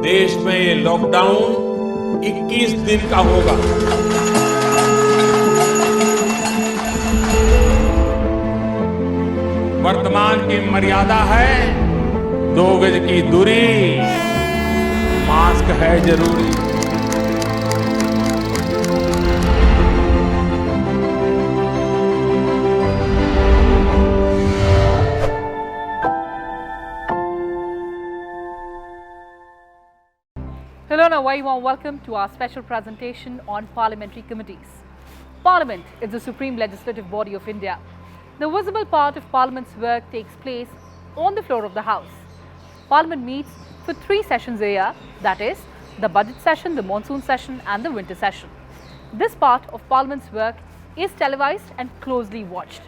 देश में ये लॉकडाउन 21 दिन का होगा। वर्तमान की मर्यादा है 2 गज की दूरी, मास्क है जरूरी। Hello and a very warm welcome to our special presentation on parliamentary committees. Parliament is the supreme legislative body of India. The visible part of Parliament's work takes place on the floor of the House. Parliament meets for 3 sessions a year, that is, the budget session, the monsoon session and the winter session. This part of Parliament's work is televised and closely watched.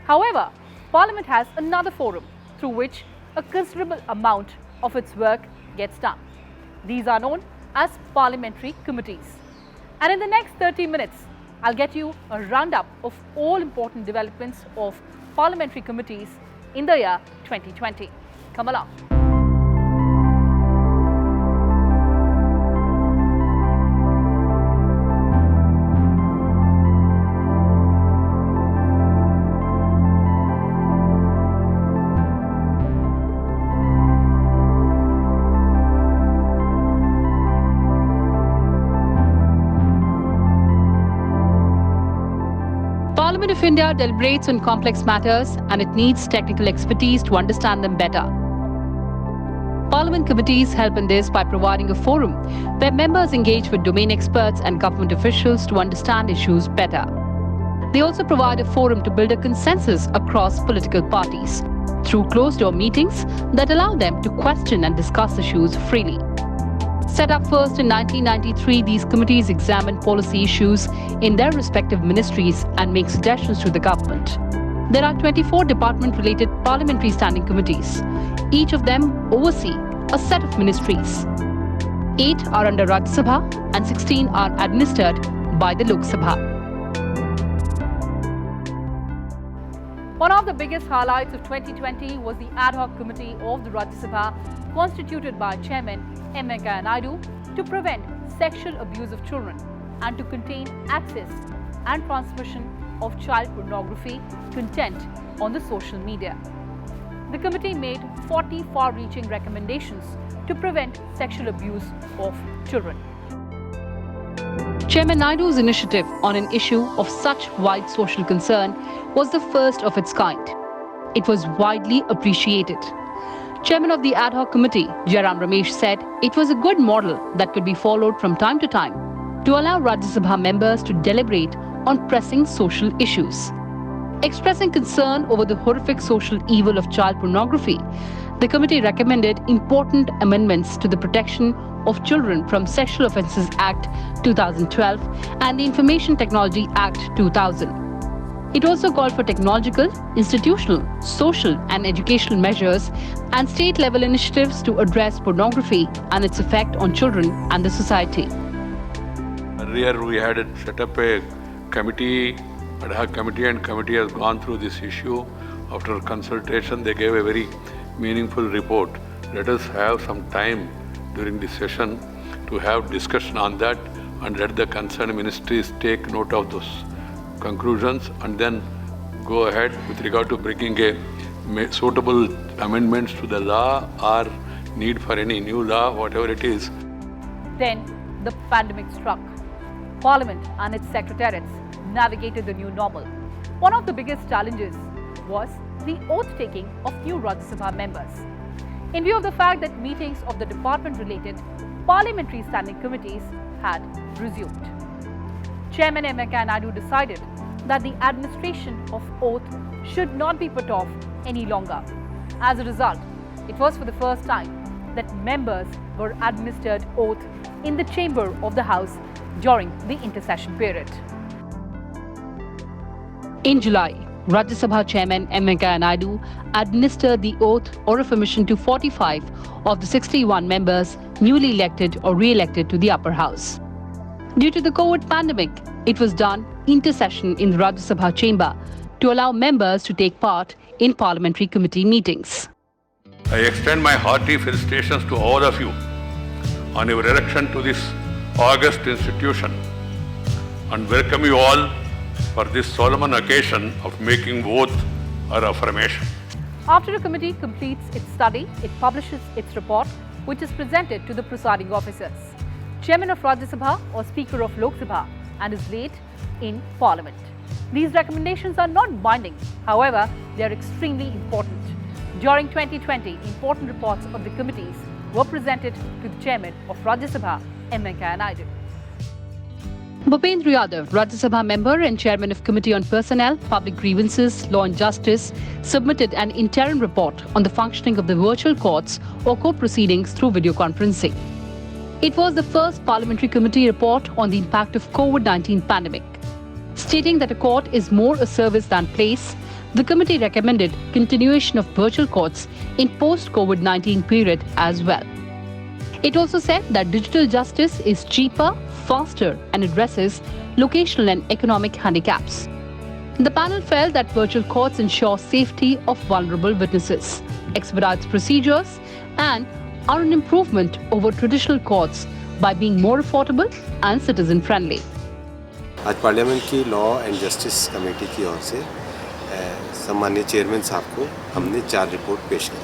However, Parliament has another forum through which a considerable amount of its work gets done. These are known as parliamentary committees. And in the next 30 minutes, I'll get you a roundup of all important developments of parliamentary committees in the year 2020. Come along. Parliament of India deliberates on complex matters and it needs technical expertise to understand them better. Parliament committees help in this by providing a forum where members engage with domain experts and government officials to understand issues better. They also provide a forum to build a consensus across political parties through closed-door meetings that allow them to question and discuss issues freely. Set up first in 1993, these committees examine policy issues in their respective ministries and make suggestions to the government. There are 24 department-related parliamentary standing committees. Each of them oversee a set of ministries. 8 are under Rajya Sabha and 16 are administered by the Lok Sabha. One of the biggest highlights of 2020 was the ad hoc committee of the Rajya Sabha constituted by Chairman M. Venkaiah Naidu to prevent sexual abuse of children and to contain access and transmission of child pornography content on the social media. The committee made 40 far-reaching recommendations to prevent sexual abuse of children. Chairman Naidu's initiative on an issue of such wide social concern was the first of its kind. It was widely appreciated. Chairman of the ad hoc committee, Jairam Ramesh, said it was a good model that could be followed from time to time to allow Rajya Sabha members to deliberate on pressing social issues. Expressing concern over the horrific social evil of child pornography, the committee recommended important amendments to the Protection of Children from Sexual Offences Act 2012 and the Information Technology Act 2000. It also called for technological, institutional, social and educational measures and state-level initiatives to address pornography and its effect on children and the society. Earlier we had set up a committee, ad hoc committee, and committee has gone through this issue. After consultation, they gave a very meaningful report. Let us have some time during this session to have discussion on that and let the concerned ministries take note of those conclusions and then go ahead with regard to bringing a suitable amendments to the law or need for any new law, whatever it is. Then the pandemic struck. Parliament and its secretariats navigated the new normal. One of the biggest challenges was the oath-taking of new Rajya Sabha members. In view of the fact that meetings of the department-related parliamentary standing committees had resumed, Chairman M. Venkaiah Naidu decided that the administration of oath should not be put off any longer. As a result, it was for the first time that members were administered oath in the chamber of the House during the intersession period. In July, Rajya Sabha Chairman M. Venkaiah Naidu administered the oath or affirmation to 45 of the 61 members newly elected or re-elected to the upper house. Due to the COVID pandemic, it was done intersession in the Rajya Sabha chamber to allow members to take part in parliamentary committee meetings. I extend my hearty felicitations to all of you on your election to this august institution and welcome you all for this solemn occasion of making oath or affirmation. After a committee completes its study, it publishes its report, which is presented to the presiding officers, Chairman of Rajya Sabha or Speaker of Lok Sabha, and is laid in Parliament. These recommendations are not binding, however, they are extremely important. During 2020, important reports of the committees were presented to the Chairman of Rajya Sabha, M. Venkaiah Naidu. Bhupendra Yadav, Rajya Sabha member and Chairman of Committee on Personnel, Public Grievances, Law and Justice, submitted an interim report on the functioning of the virtual courts or court proceedings through video conferencing. It was the first parliamentary committee report on the impact of COVID-19 pandemic. Stating that a court is more a service than place, the committee recommended continuation of virtual courts in post-COVID-19 period as well. It also said that digital justice is cheaper, faster and addresses locational and economic handicaps. The panel felt that virtual courts ensure safety of vulnerable witnesses, expedites procedures and are an improvement over traditional courts by being more affordable and citizen-friendly. आज parliament की law and justice committee की ओर से सम्माननीय chairman साहब को हमने 4 report पेश की।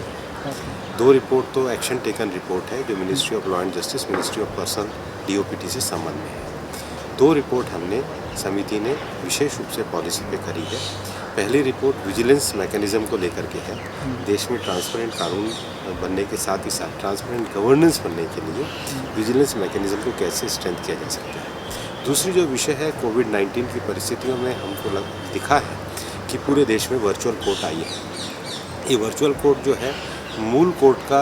2 रिपोर्ट तो एक्शन टेकन रिपोर्ट है जो ministry of law and justice, ministry of person, DOPT से संबंध में है। 2 रिपोर्ट हमने समिति ने विशेष रूप से पॉलिसी पे करी है। पहली रिपोर्ट विजिलेंस मैकेनिज्म को लेकर के है। देश में ट्रांसपेरेंट कानून बनने के साथ ही साथ ट्रांसपेरेंट गवर्नेंस बनने के लिए विजिलेंस मैकेनिज्म को कैसे स्ट्रेंथ किया जा सकता है। दूसरी जो विषय है कोविड-19 की परिस्थितियों में हमको दिखा है कि पूरे देश में वर्चुअल कोर्ट आई है। ये वर्चुअल कोर्ट जो है मूल कोर्ट का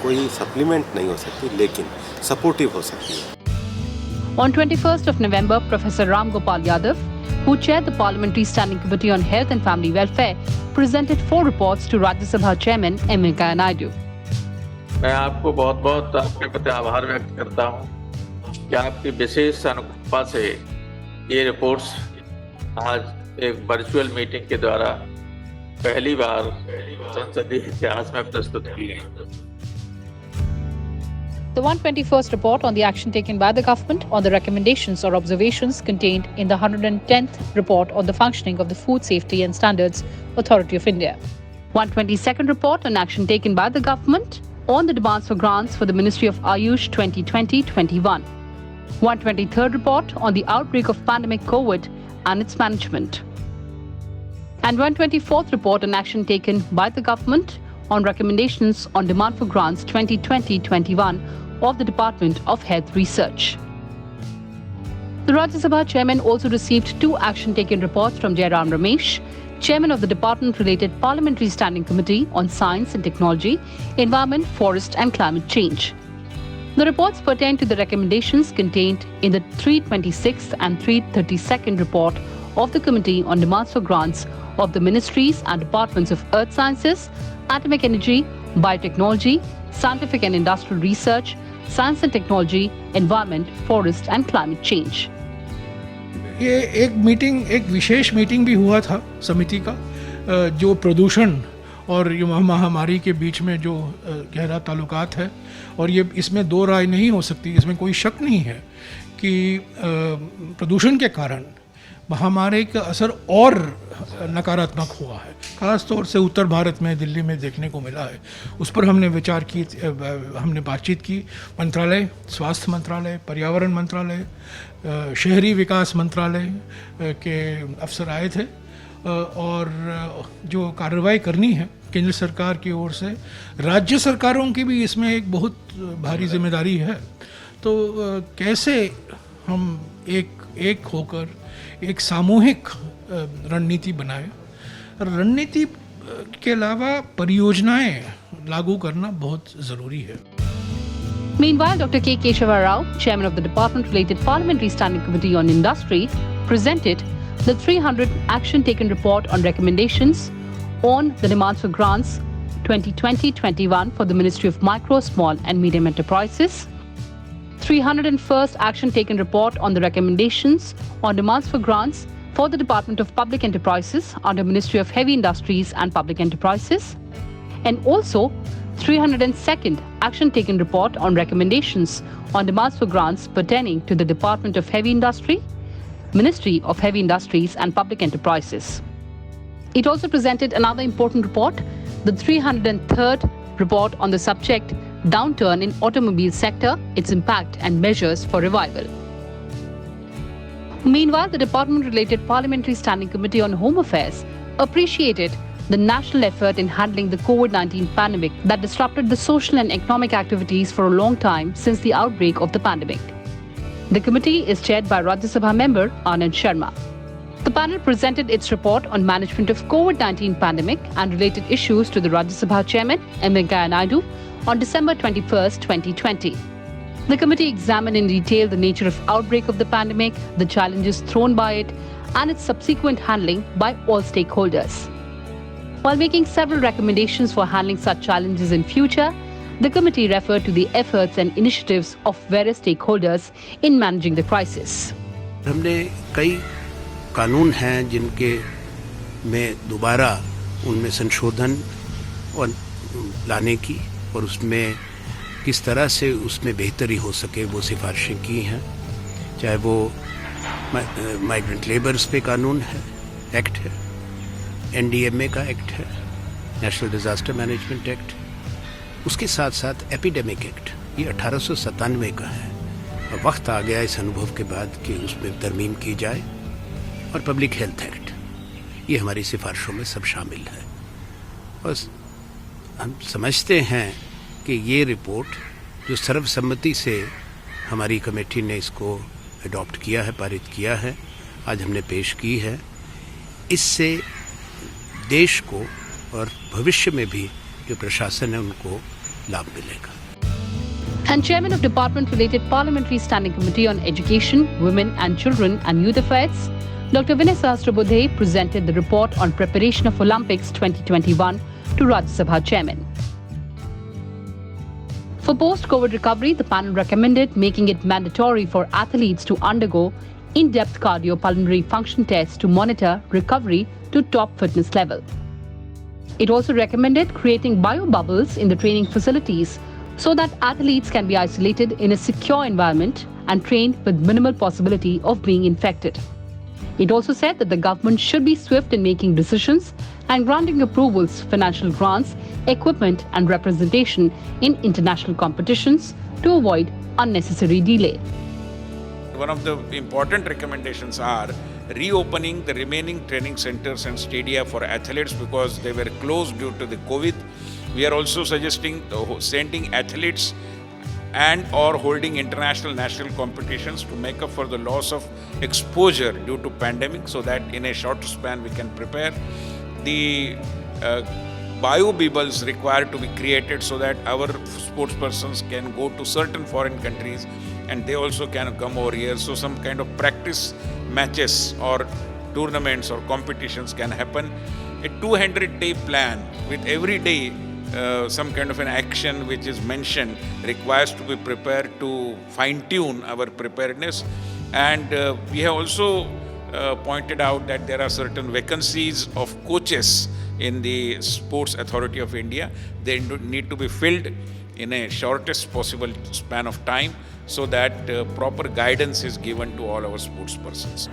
कोई सप्लीमेंट नहीं हो सकती, लेकिन सपोर्टिव हो सकती है। On 21st of November, Professor Ram Gopal Yadav, who chaired the Parliamentary Standing Committee on Health and Family Welfare, presented 4 reports to Rajya Sabha Chairman M. Venkaiah Naidu. मैं आपको बहुत-बहुत आपके प्रति आभार व्यक्त करता हूँ कि आपकी विशेष अनुकंपा से ये रिपोर्ट्स आज एक वर्चुअल मीटिंग के द्वारा पहली बार संसदीय इतिहास में प्रस्तुत की गई। The 121st report on the action taken by the government on the recommendations or observations contained in the 110th report on the functioning of the Food Safety and Standards Authority of India. 122nd report on action taken by the government on the demands for grants for the Ministry of Ayush 2020-21. 123rd report on the outbreak of pandemic COVID and its management. And 124th report on action taken by the government on recommendations on demand for grants 2020-21 of the Department of Health Research. The Rajya Sabha chairman also received 2 action taken reports from Jairam Ramesh, chairman of the department-related Parliamentary Standing Committee on Science and Technology, Environment, Forest and Climate Change. The reports pertain to the recommendations contained in the 326th and 332nd report of the Committee on Demands for Grants of the Ministries and Departments of Earth Sciences, Atomic Energy, Biotechnology, Scientific and Industrial Research, Science and Technology, Environment, Forest and Climate Change. ये एक विशेष meeting भी हुआ था समिति का, जो प्रदूषण और ये महामारी के बीच में जो गहरा ताल्लुकात है, और ये इसमें 2 राय नहीं हो सकती, इसमें कोई शक नहीं है कि प्रदूषण के कारण महामारी का असर और नकारात्मक हुआ है। ख़ास तौर से उत्तर भारत में, दिल्ली में देखने को मिला है। उस पर हमने हमने बातचीत की। मंत्रालय, स्वास्थ्य मंत्रालय, पर्यावरण मंत्रालय, शहरी विकास मंत्रालय के अफसर आए थे और जो कार्रवाई करनी है केंद्र सरकार की ओर से, राज्य सरकारों की भी इसमें एक बहुत भारी जिम्मेदारी है। तो कैसे हम एक होकर एक सामूहिक रणनीति बनाए, रणनीति के अलावा परियोजनाएं लागू करना बहुत ज़रूरी है। Meanwhile, Dr. K. Keshava Rao, chairman of the department-related Parliamentary Standing Committee on Industry, presented the 300 action taken report on recommendations on the demands for grants 2020-21 for the Ministry of Micro, Small and Medium Enterprises, 301st action taken report on the recommendations on demands for grants for the Department of Public Enterprises under Ministry of Heavy Industries and Public Enterprises, and also 302nd Action Taken Report on recommendations on demands for grants pertaining to the Department of Heavy Industry, Ministry of Heavy Industries and Public Enterprises. It also presented another important report, the 303rd report on the subject Downturn in Automobile Sector, its impact and measures for revival. Meanwhile, the department-related Parliamentary Standing Committee on Home Affairs appreciated the national effort in handling the COVID-19 pandemic that disrupted the social and economic activities for a long time since the outbreak of the pandemic. The committee is chaired by Rajya Sabha member Anand Sharma. The panel presented its report on management of COVID-19 pandemic and related issues to the Rajya Sabha chairman M. Venkaiah Naidu on December 21, 2020. The committee examined in detail the nature of outbreak of the pandemic, the challenges thrown by it, and its subsequent handling by all stakeholders. While making several recommendations for handling such challenges in future, the committee referred to the efforts and initiatives of various stakeholders in managing the crisis. हमने कई कानून हैं जिनके में दोबारा उनमें संशोधन और लाने की और उसमें किस तरह से उसमें बेहतरी हो सके वो सिफारिशें की हैं, चाहे वो माइग्रेंट लेबर्स पे कानून है, एक्ट है, NDMA का एक्ट है, नेशनल डिजास्टर मैनेजमेंट एक्ट, उसके साथ साथ एपिडेमिक एक्ट, ये 1897 का है और वक्त आ गया इस अनुभव के बाद कि उसमें तरमीम की जाए, और पब्लिक हेल्थ एक्ट, ये हमारी सिफारिशों में सब शामिल है। और हम समझते हैं कि ये रिपोर्ट जो सर्वसम्मति से हमारी कमेटी ने इसको अडॉप्ट किया है, पारित किया है, आज हमने पेश की है, इससे देश को और भविष्य में भी जो प्रशासन है उनको लाभ मिलेगा। And Chairman of Department-related Parliamentary Standing Committee on Education, Women and Children and Youth Affairs, Dr. Vinay Sahasrabudhe presented the report on preparation of Olympics 2021 to Rajya Sabha Chairman. For post-COVID recovery, the panel recommended making it mandatory for athletes to undergo in-depth cardiopulmonary function tests to monitor recovery to top fitness level. It also recommended creating biobubbles in the training facilities so that athletes can be isolated in a secure environment and trained with minimal possibility of being infected. It also said that the government should be swift in making decisions and granting approvals, financial grants, equipment and representation in international competitions to avoid unnecessary delay. One of the important recommendations are reopening the remaining training centers and stadia for athletes because they were closed due to the COVID. We are also suggesting sending athletes and or holding international national competitions to make up for the loss of exposure due to pandemic, so that in a short span we can prepare. The biobubbles required to be created so that our sports persons can go to certain foreign countries and they also can come over here, so some kind of practice matches or tournaments or competitions can happen. A 200-day plan with every day some kind of an action which is mentioned requires to be prepared to fine-tune our preparedness. And we have also pointed out that there are certain vacancies of coaches in the Sports Authority of India. They need to be filled in a shortest possible span of time so that proper guidance is given to all our sports persons.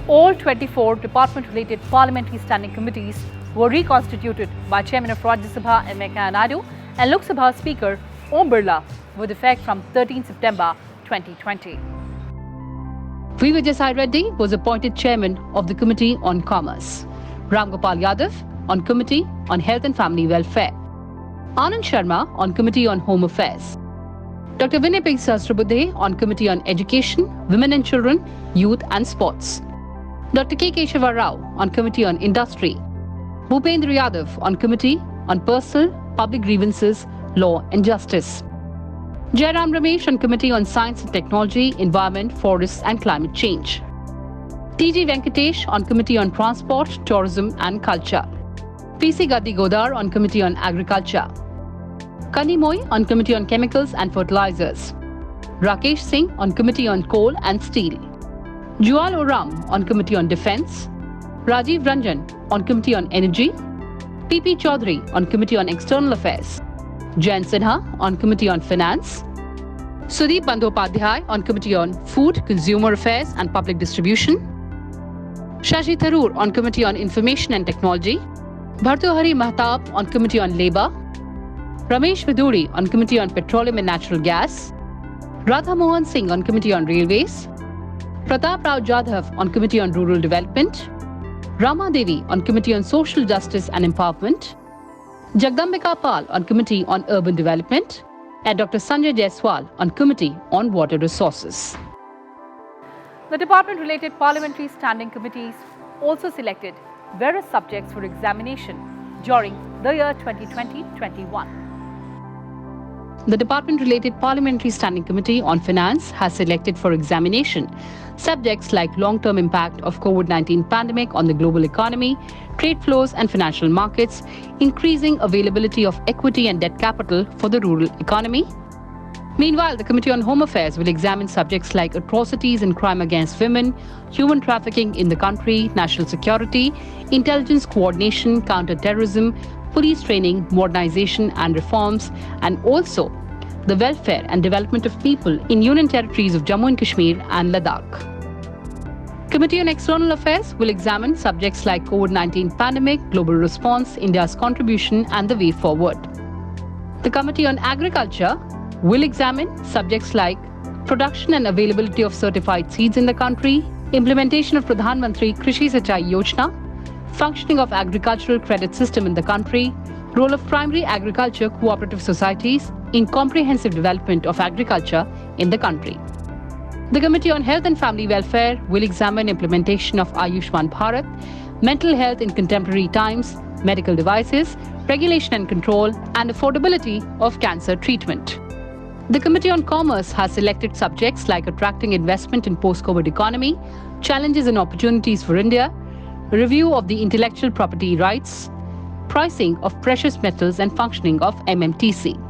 All 24 department-related parliamentary standing committees were reconstituted by Chairman of Rajya Sabha M. Venkaiah Naidu and Lok Sabha Speaker Om Birla with effect from 13 September 2020. V. Vijay Sai Reddy was appointed Chairman of the Committee on Commerce, Ram Gopal Yadav on Committee on Health and Family Welfare, Anand Sharma on Committee on Home Affairs, Dr. Vinay Sahasrabudhe on Committee on Education, Women and Children, Youth and Sports, Dr. K. Keshava Rao on Committee on Industry, Bhupendra Yadav on Committee on Personal, Public Grievances, Law and Justice, Jairam Ramesh on Committee on Science and Technology, Environment, Forests and Climate Change, T.G. Venkatesh on Committee on Transport, Tourism and Culture, P.C. Gaddi Godar on Committee on Agriculture, Kani Moy on Committee on Chemicals and Fertilizers, Rakesh Singh on Committee on Coal and Steel, Jual Oram on Committee on Defence, Rajiv Ranjan on Committee on Energy, P.P. Chaudhary on Committee on External Affairs, Jayant Sinha on Committee on Finance, Sudeep Bandyopadhyay on Committee on Food, Consumer Affairs and Public Distribution, Shashi Tharoor on Committee on Information and Technology, Bhartahari Mahtab on Committee on Labour, Ramesh Viduri on Committee on Petroleum and Natural Gas, Radha Mohan Singh on Committee on Railways, Pratap Rao Jadhav on Committee on Rural Development, Rama Devi on Committee on Social Justice and Empowerment, Jagdambika Pal on Committee on Urban Development, and Dr. Sanjay Jaiswal on Committee on Water Resources. The department-related parliamentary standing committees also selected various subjects for examination during the year 2020-21. The department-related Parliamentary Standing Committee on Finance has selected for examination subjects like long-term impact of COVID-19 pandemic on the global economy, trade flows and financial markets, increasing availability of equity and debt capital for the rural economy. Meanwhile, the Committee on Home Affairs will examine subjects like atrocities and crime against women, human trafficking in the country, national security, intelligence coordination, counter-terrorism, police training, modernization and reforms, and also the welfare and development of people in Union territories of Jammu and Kashmir and Ladakh. Committee on External Affairs will examine subjects like COVID-19 pandemic, global response, India's contribution and the way forward. The Committee on Agriculture will examine subjects like production and availability of certified seeds in the country, implementation of Pradhan Mantri Krishi Sinchai Yojana, functioning of agricultural credit system in the country, role of primary agriculture cooperative societies in comprehensive development of agriculture in the country. The Committee on Health and Family Welfare will examine implementation of Ayushman Bharat, mental health in contemporary times, medical devices, regulation and control, and affordability of cancer treatment. The Committee on Commerce has selected subjects like attracting investment in post-COVID economy, challenges and opportunities for India, review of the intellectual property rights, pricing of precious metals and functioning of MMTC.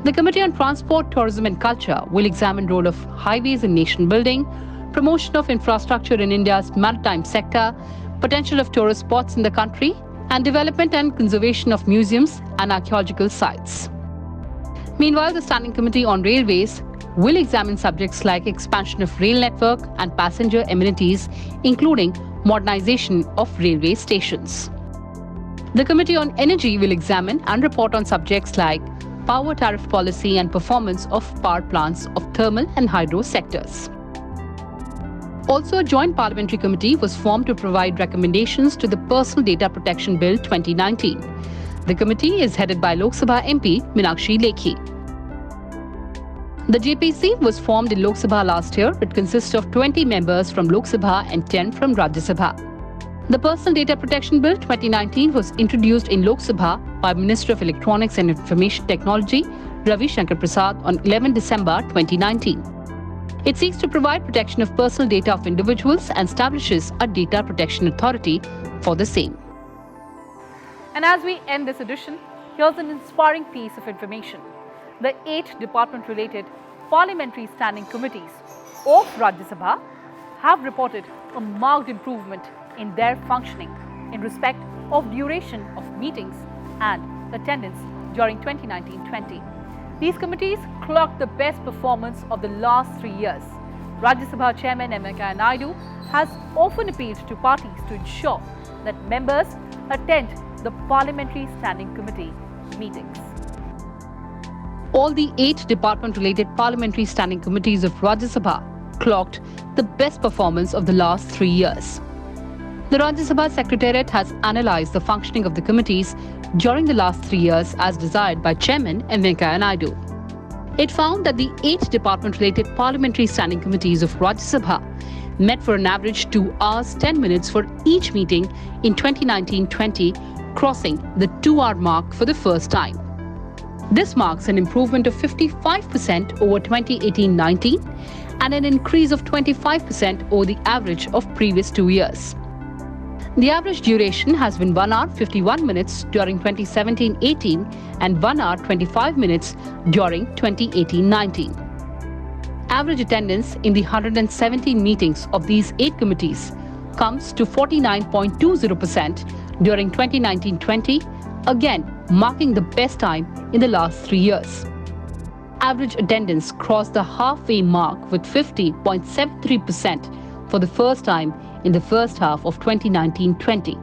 The Committee on Transport, Tourism and Culture will examine role of highways in nation building, promotion of infrastructure in India's maritime sector, potential of tourist spots in the country, and development and conservation of museums and archaeological sites. Meanwhile, the Standing Committee on Railways will examine subjects like expansion of rail network and passenger amenities, including modernization of railway stations. The Committee on Energy will examine and report on subjects like power tariff policy and performance of power plants of thermal and hydro sectors. Also, a joint parliamentary committee was formed to provide recommendations to the Personal Data Protection Bill 2019. The committee is headed by Lok Sabha MP Meenakshi Lekhi. The JPC was formed in Lok Sabha last year. It consists of 20 members from Lok Sabha and 10 from Rajya Sabha. The Personal Data Protection Bill 2019 was introduced in Lok Sabha by Minister of Electronics and Information Technology Ravi Shankar Prasad on 11 December 2019. It seeks to provide protection of personal data of individuals and establishes a data protection authority for the same. And as we end this edition, here's an inspiring piece of information. The 8 department-related parliamentary standing committees of Rajya Sabha have reported a marked improvement in their functioning in respect of duration of meetings and attendance during 2019-20. These committees clocked the best performance of the last 3 years. Rajya Sabha Chairman M. Venkaiah Naidu has often appealed to parties to ensure that members attend the Parliamentary Standing Committee meetings. All the 8 department-related parliamentary standing committees of Rajya Sabha clocked the best performance of the last 3 years. The Rajya Sabha Secretariat has analysed the functioning of the committees during the last 3 years as desired by Chairman M. Venkaiah Naidu. It found that the 8 department-related parliamentary standing committees of Rajya Sabha met for an average 2 hours 10 minutes for each meeting in 2019-20, crossing the 2-hour mark for the first time. This marks an improvement of 55% over 2018-19 and an increase of 25% over the average of previous 2 years. The average duration has been 1 hour 51 minutes during 2017-18 and 1 hour 25 minutes during 2018-19. Average attendance in the 117 meetings of these 8 committees comes to 49.20% during 2019-20, again marking the best time in the last 3 years. Average attendance crossed the halfway mark with 50.73% for the first time in the first half of 2019-20.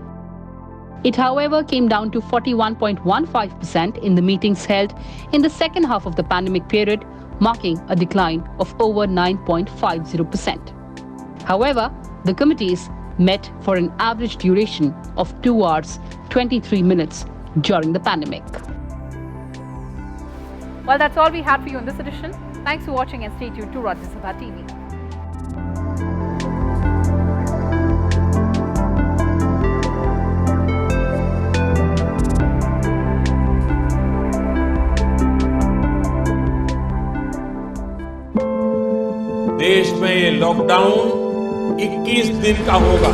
It, however, came down to 41.15% in the meetings held in the second half of the pandemic period, marking a decline of over 9.50%. However, the committees met for an average duration of 2 hours, 23 minutes during the pandemic. Well, that's all we had for you in this edition. Thanks for watching and stay tuned to Rajya Sabha TV. देश में ये lockdown 21 दिन का होगा।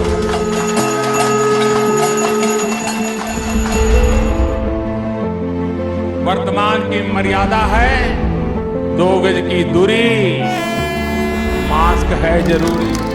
वर्तमान की मर्यादा है 2 गज की दूरी, मास्क है जरूरी।